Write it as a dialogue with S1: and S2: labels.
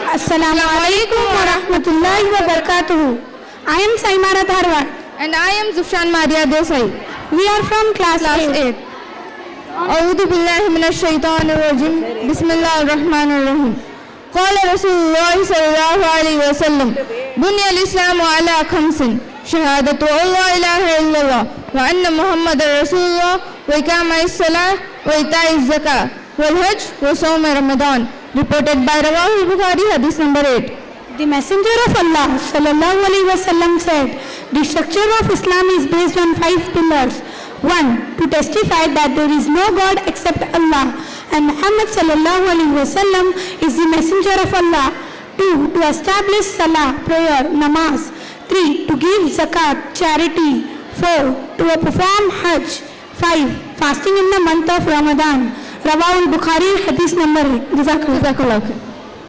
S1: Assalamu alaikum wa rahmatullahi wa barakatuhu. I am Saimara Dharwad.
S2: And I am Zufshan Maria Desai.
S1: We are from class 8.
S2: أعوذ بالله من الشيطان الرجيم بسم الله الرحمن الرحيم قال رسول الله صلى الله عليه وسلم بني الإسلام على خمس شهادة أن لا إله إلا الله وأن محمد رسول الله وإقام الصلاة وإيتاء الزكاة والحج وصوم رمضان. Reported by Rawahul Bukhari, hadith number 8.
S1: The Messenger of Allah sallallahu alaihi wasallam said, the structure of Islam is based on 5 pillars. 1. To testify that there is no God except Allah and Muhammad sallallahu alaihi wasallam is the Messenger of Allah. 2. To establish salah, prayer, namaz. 3. To give zakat, charity. 4. To perform hajj. 5. Fasting in the month of Ramadan. Rawahul Bukhari, hadith number 8. Jazakallah.